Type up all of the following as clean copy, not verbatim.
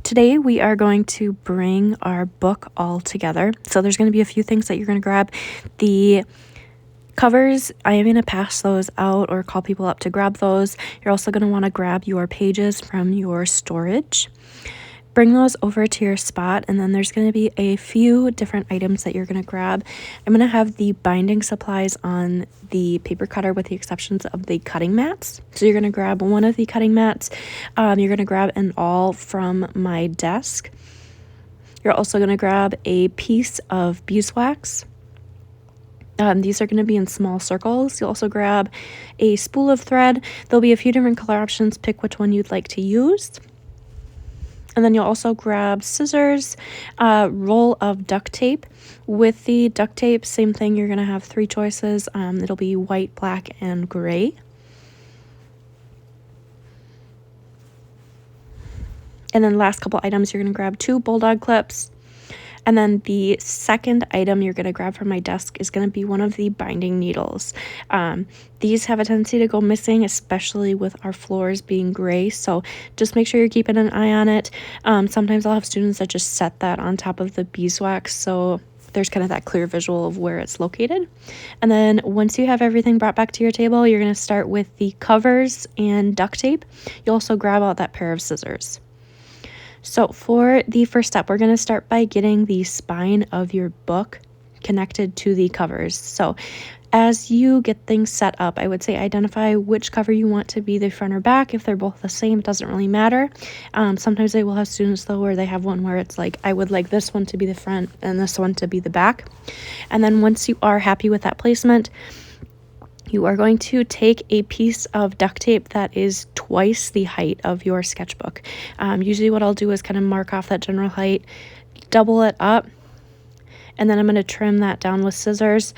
Today we are going to bring our book all together. So there's going to be a few things that you're going to grab. The covers, I am going to pass those out or call people up to grab those. You're also going to want to grab your pages from your storage. Bring those over to your spot, and then there's going to be a few different items that you're going to grab. I'm going to have the binding supplies on the paper cutter with the exceptions of the cutting mats. So you're going to grab one of the cutting mats. You're going to grab an awl from my desk. You're also going to grab a piece of beeswax. These are going to be in small circles. You'll also grab a spool of thread. There'll be a few different color options. Pick which one you'd like to use. And then you'll also grab scissors, a roll of duct tape. With the duct tape, same thing, you're going to have three choices. It'll be white, black, and gray. And then last couple items, you're going to grab 2 bulldog clips. And then the second item you're going to grab from my desk is going to be one of the binding needles. These have a tendency to go missing, especially with our floors being gray. So just make sure you're keeping an eye on it. Sometimes I'll have students that just set that on top of the beeswax, so there's kind of that clear visual of where it's located. And then once you have everything brought back to your table, you're going to start with the covers and duct tape. You'll also grab out that pair of scissors. So for the first step, we're going to start by getting the spine of your book connected to the covers. So as you get things set up, I would say identify which cover you want to be the front or back. If they're both the same, it doesn't really matter. Sometimes I will have students though where they have one where it's like, I would like this one to be the front and this one to be the back. And then once you are happy with that placement, you are going to take a piece of duct tape that is twice the height of your sketchbook. Usually what I'll do is kind of mark off that general height, double it up, and then I'm going to trim that down with scissors.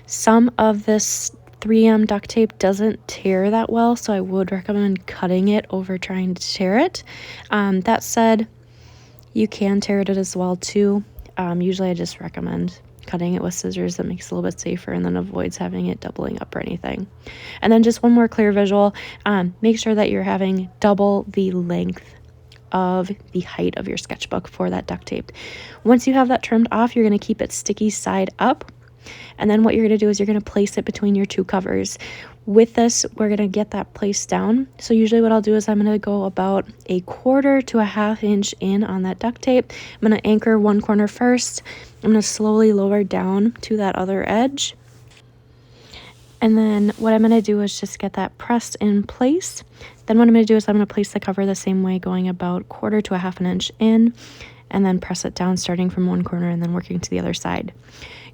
Some of this 3M duct tape doesn't tear that well, so I would recommend cutting it over trying to tear it. That said, you can tear it as well too. Usually I just recommend cutting it with scissors. That makes it a little bit safer and then avoids having it doubling up or anything. And then just one more clear visual, make sure that you're having double the length of the height of your sketchbook for that duct tape. Once you have that trimmed off, you're going to keep it sticky side up. And then what you're going to do is you're going to place it between your 2 covers. With this, we're going to get that placed down. So usually what I'll do is I'm going to go about 1/4 to 1/2 inch in on that duct tape. I'm going to anchor one corner first. I'm going to slowly lower down to that other edge. And then what I'm going to do is just get that pressed in place. Then what I'm going to do is I'm going to place the cover the same way, going about 1/4 to 1/2 inch in, and then press it down starting from one corner and then working to the other side.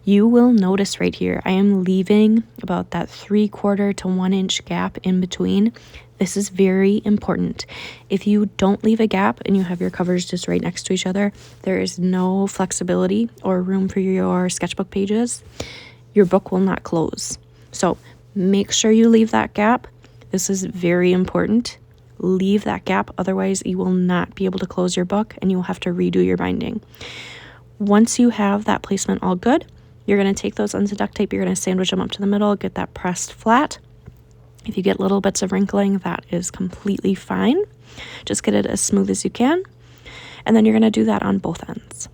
You will notice right here, I am leaving about that 3/4 to 1 inch gap in between. This is very important. If you don't leave a gap and you have your covers just right next to each other, there is no flexibility or room for your sketchbook pages. Your book will not close. So make sure you leave that gap. This is very important. Leave that gap, otherwise you will not be able to close your book and you'll have to redo your binding. Once you have that placement all good, you're going to take those ends of duct tape, you're going to sandwich them up to the middle, get that pressed flat. If you get little bits of wrinkling, that is completely fine. Just get it as smooth as you can. And then you're going to do that on both ends.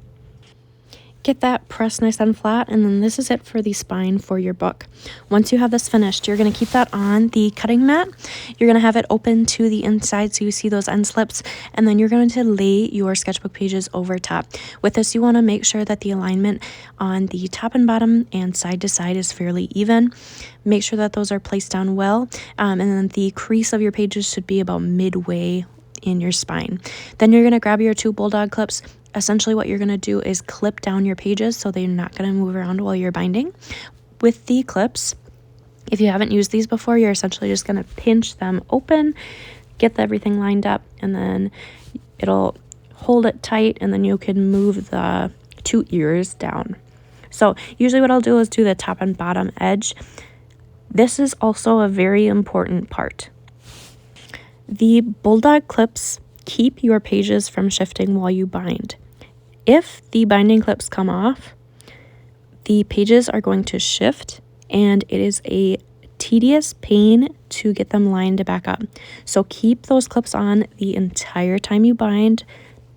Get that pressed nice and flat, and then this is it for the spine for your book. Once you have this finished, you're going to keep that on the cutting mat. You're going to have it open to the inside so you see those end slips, and then you're going to lay your sketchbook pages over top. With this, you want to make sure that the alignment on the top and bottom and side to side is fairly even. Make sure that those are placed down well, and then the crease of your pages should be about midway in your spine. Then you're going to grab your 2 bulldog clips. Essentially what you're going to do is clip down your pages so they're not going to move around while you're binding. With the clips, if you haven't used these before, you're essentially just going to pinch them open, get everything lined up, and then it'll hold it tight, and then you can move the 2 ears down. So usually what I'll do is do the top and bottom edge. This is also a very important part. The bulldog clips keep your pages from shifting while you bind. If the binding clips come off, the pages are going to shift, and it is a tedious pain to get them lined back up. So keep those clips on the entire time you bind.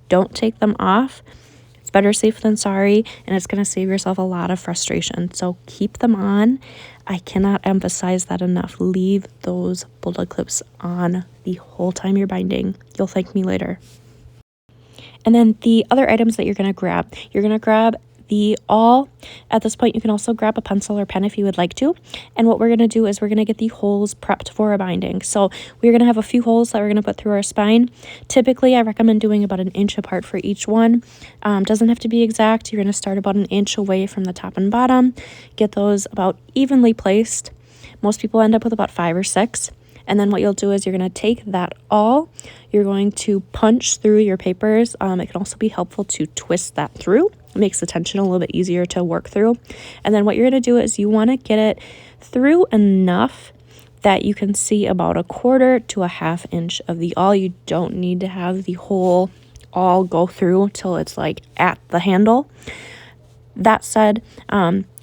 Don't take them off. It's better safe than sorry, and it's going to save yourself a lot of frustration. So keep them on. I cannot emphasize that enough. Leave those bulldog clips on the whole time you're binding. You'll thank me later. And then the other items that you're going to grab the awl. At this point, you can also grab a pencil or pen if you would like to. And what we're going to do is we're going to get the holes prepped for a binding. So we're going to have a few holes that we're going to put through our spine. Typically, I recommend doing about 1 inch apart for each one. Doesn't have to be exact. You're going to start about 1 inch away from the top and bottom. Get those about evenly placed. Most people end up with about 5 or 6. And then what you'll do is you're going to take that awl, you're going to punch through your papers. It can also be helpful to twist that through. It makes the tension a little bit easier to work through. And then what you're going to do is you want to get it through enough that you can see about 1/4 to 1/2 inch of the awl. You don't need to have the whole awl go through till it's like at the handle. That said,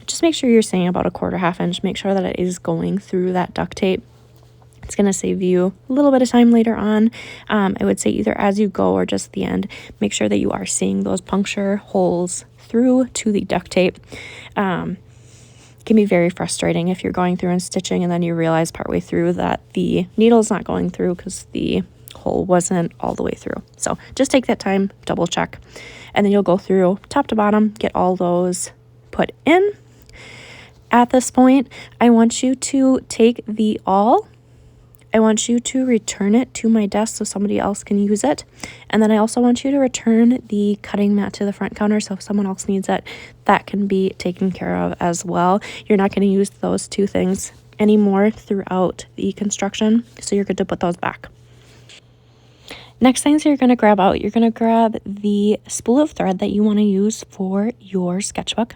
just make sure you're saying about 1/4, 1/2 inch. Make sure that it is going through that duct tape. It's going to save you a little bit of time later on. I would say either as you go or just at the end, make sure that you are seeing those puncture holes through to the duct tape. It can be very frustrating if you're going through and stitching and then you realize partway through that the needle's not going through because the hole wasn't all the way through. So just take that time, double check, and then you'll go through top to bottom, get all those put in. At this point, I want you to take the awl. I want you to return it to my desk so somebody else can use it. And then I also want you to return the cutting mat to the front counter so if someone else needs it, that can be taken care of as well. You're not going to use those two things anymore throughout the construction, so you're good to put those back. Next things you're going to grab out, you're going to grab the spool of thread that you want to use for your sketchbook.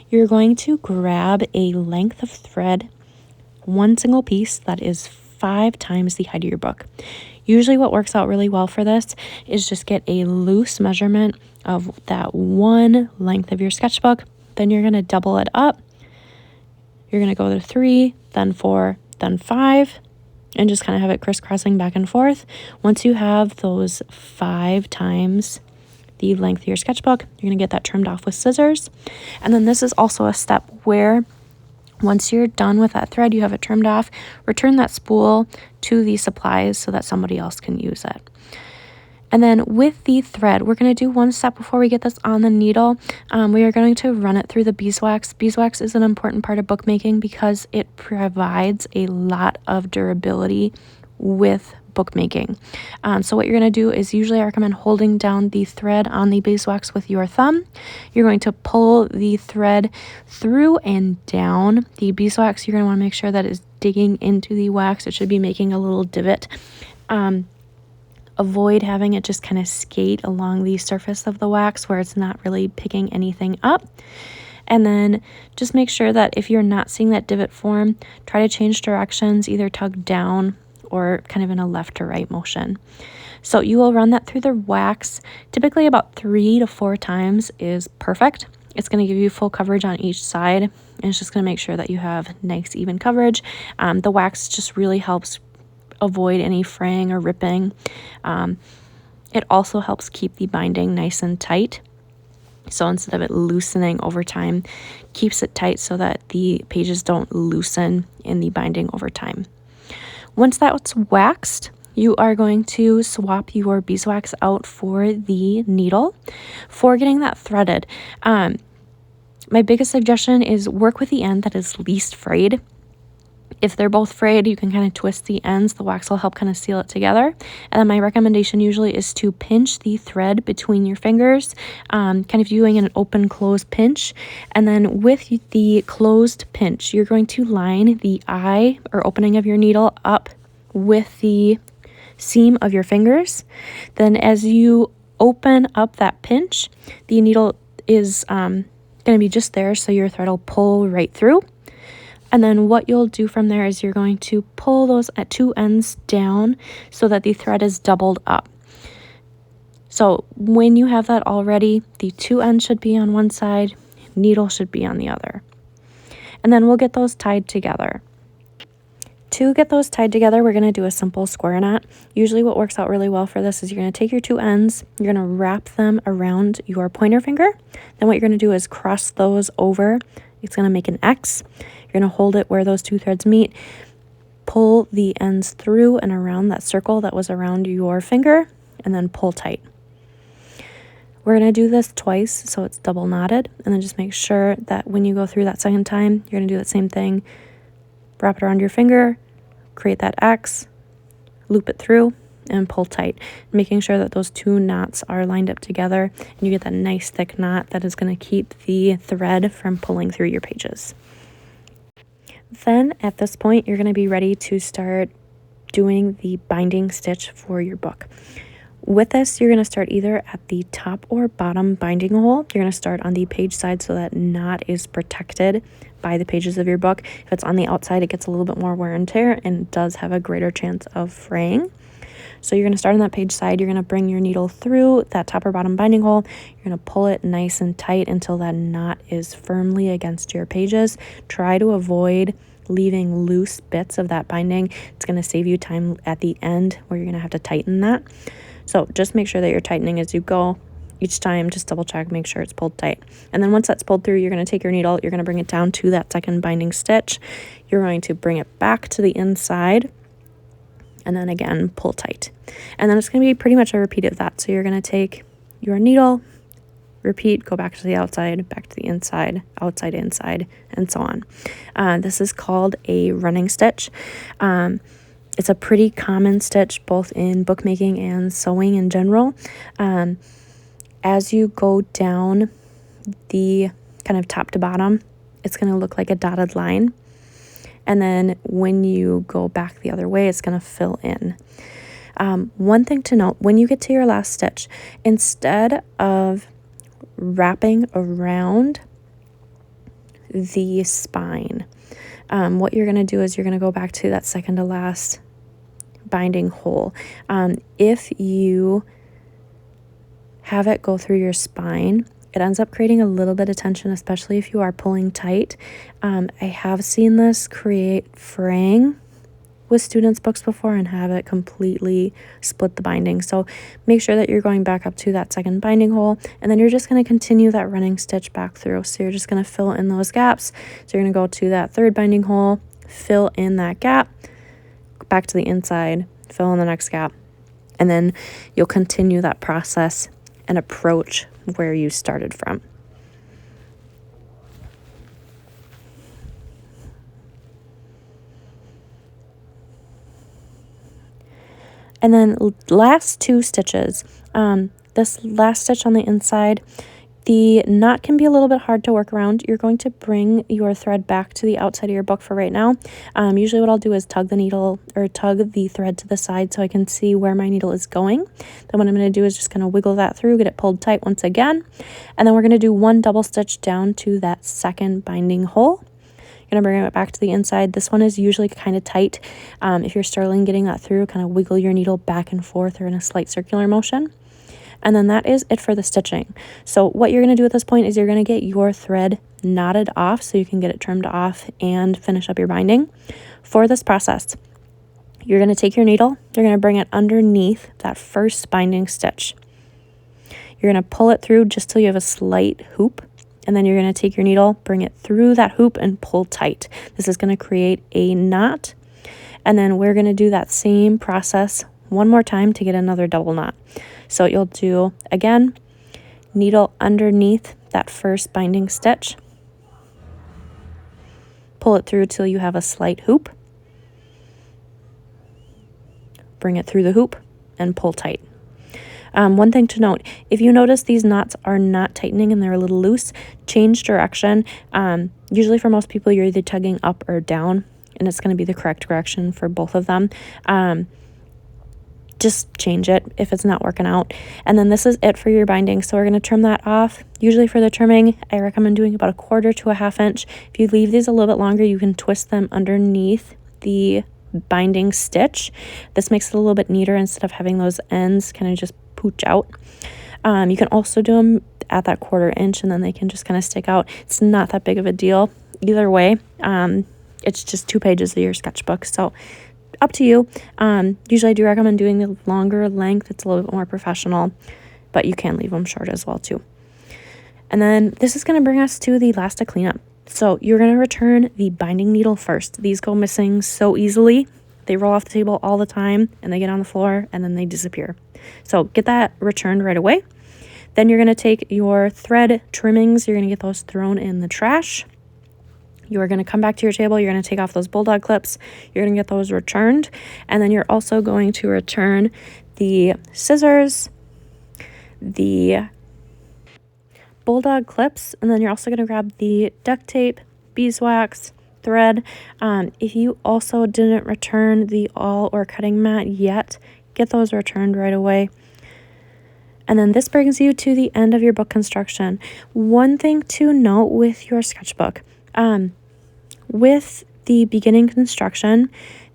You're going to grab a length of thread, one single piece that is 5 times the height of your book. Usually what works out really well for this is just get a loose measurement of that one length of your sketchbook. Then you're going to double it up. You're going to go to 3, then 4, then 5, and just kind of have it crisscrossing back and forth. Once you have those 5 times the length of your sketchbook, you're going to get that trimmed off with scissors. And then this is also a step where once you're done with that thread, you have it trimmed off, return that spool to the supplies so that somebody else can use it. And then with the thread, we're going to do one step before we get this on the needle. We are going to run it through the beeswax. Beeswax is an important part of bookmaking because it provides a lot of durability with bookmaking. So what you're going to do is usually I recommend holding down the thread on the beeswax with your thumb. You're going to pull the thread through and down the beeswax. You're going to want to make sure that it's digging into the wax. It should be making a little divot. Avoid having it just kind of skate along the surface of the wax where it's not really picking anything up. And then just make sure that if you're not seeing that divot form, try to change directions, either tug down or kind of in a left to right motion. So you will run that through the wax. Typically about 3 to 4 times is perfect. It's going to give you full coverage on each side, and it's just going to make sure that you have nice even coverage. The wax just really helps avoid any fraying or ripping. It also helps keep the binding nice and tight. So instead of it loosening over time, keeps it tight so that the pages don't loosen in the binding over time. Once that's waxed, you are going to swap your beeswax out for the needle. For getting that threaded, my biggest suggestion is work with the end that is least frayed. If they're both frayed, you can kind of twist the ends. The wax will help kind of seal it together. And then my recommendation usually is to pinch the thread between your fingers, kind of doing an open-close pinch. And then with the closed pinch, you're going to line the eye or opening of your needle up with the seam of your fingers. Then as you open up that pinch, the needle is going to be just there, so your thread will pull right through. And then what you'll do from there is you're going to pull those at 2 ends down so that the thread is doubled up. So when you have that already, the 2 ends should be on one side, needle should be on the other. And then we'll get those tied together. To get those tied together, we're going to do a simple square knot. Usually what works out really well for this is you're going to take your two ends, you're going to wrap them around your pointer finger. Then what you're going to do is cross those over. It's going to make an X. You're going to hold it where those two threads meet, pull the ends through and around that circle that was around your finger, and then pull tight. We're going to do this twice, so it's double knotted, and then just make sure that when you go through that second time, you're going to do that same thing. Wrap it around your finger, create that X, loop it through, and pull tight, making sure that those two knots are lined up together, and you get that nice thick knot that is going to keep the thread from pulling through your pages. Then at this point, you're going to be ready to start doing the binding stitch for your book. With this, you're going to start either at the top or bottom binding hole. You're going to start on the page side so that knot is protected by the pages of your book. If it's on the outside, it gets a little bit more wear and tear and does have a greater chance of fraying. So you're going to start on that page side. You're going to bring your needle through that top or bottom binding hole. You're going to pull it nice and tight until that knot is firmly against your pages. Try to avoid leaving loose bits of that binding. It's going to save you time at the end where you're going to have to tighten that. So just make sure that you're tightening as you go. Each time, just double check, make sure it's pulled tight. And then once that's pulled through, you're going to take your needle, you're going to bring it down to that second binding stitch. You're going to bring it back to the inside, and then again, pull tight. And then it's going to be pretty much a repeat of that. So you're going to take your needle, repeat, go back to the outside, back to the inside, outside, inside, and so on. This is called a running stitch. It's a pretty common stitch both in bookmaking and sewing in general. As you go down the kind of top to bottom, it's going to look like a dotted line. And then when you go back the other way, it's going to fill in. One thing to note, when you get to your last stitch, instead of wrapping around the spine, what you're going to do is you're going to go back to that second to last binding hole. If you have it go through your spine, it ends up creating a little bit of tension, especially if you are pulling tight. I have seen this create fraying with students' books before and have it completely split the binding. So make sure that you're going back up to that second binding hole, and then you're just going to continue that running stitch back through. So you're just going to fill in those gaps. So you're going to go to that third binding hole, fill in that gap, back to the inside, fill in the next gap, and then you'll continue that process and approach where you started from. And then last two stitches, this last stitch on the inside, the knot can be a little bit hard to work around. You're going to bring your thread back to the outside of your book for right now. Usually what I'll do is tug the thread to the side so I can see where my needle is going. Then what I'm going to do is just kind of wiggle that through, get it pulled tight once again. And then we're going to do one double stitch down to that second binding hole. You're going to bring it back to the inside. This one is usually kind of tight. If you're struggling getting that through, kind of wiggle your needle back and forth or in a slight circular motion. And then that is it for the stitching. So what you're going to do at this point is you're going to get your thread knotted off so you can get it trimmed off and finish up your binding. For this process, you're going to take your needle, you're going to bring it underneath that first binding stitch. You're going to pull it through just till you have a slight hoop, and then you're going to take your needle, bring it through that hoop and pull tight. This is going to create a knot, and then we're going to do that same process one more time to get another double knot. So you'll do, again, needle underneath that first binding stitch, pull it through till you have a slight hoop, bring it through the hoop, and pull tight. One thing to note, if you notice these knots are not tightening and they're a little loose, change direction. Usually for most people, you're either tugging up or down, and it's going to be the correct direction for both of them. Just change it if it's not working out. And then this is it for your binding. So we're going to trim that off. Usually for the trimming, I recommend doing about 1/4 to a 1/2 inch. If you leave these a little bit longer, you can twist them underneath the binding stitch. This makes it a little bit neater instead of having those ends kind of just pooch out. You can also do them at that 1/4 inch, and then they can just kind of stick out. It's not that big of a deal either way. it's just 2 pages of your sketchbook. So up to you. Usually I do recommend doing the longer length. It's a little bit more professional, but you can leave them short as well too. And then this is going to bring us to the last to clean up. So you're going to return the binding needle first. These go missing so easily. They roll off the table all the time and they get on the floor and then they disappear. So get that returned right away. Then you're going to take your thread trimmings. You're going to get those thrown in the trash. You are going to come back to your table. You're going to take off those bulldog clips. You're going to get those returned. And then you're also going to return the scissors, the bulldog clips, and then you're also going to grab the duct tape, beeswax, thread. If you also didn't return the awl or cutting mat yet, get those returned right away. And then this brings you to the end of your book construction. One thing to note with your sketchbook, with the beginning construction,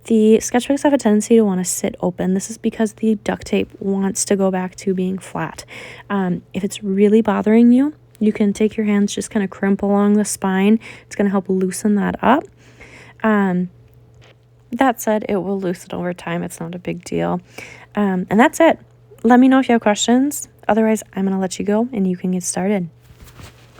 the sketchbooks have a tendency to want to sit open. This is because the duct tape wants to go back to being flat. If it's really bothering you, you can take your hands, just kind of crimp along the spine. It's going to help loosen that up. That said, it will loosen over time. It's not a big deal. And that's it. Let me know if you have questions. Otherwise, I'm going to let you go and you can get started.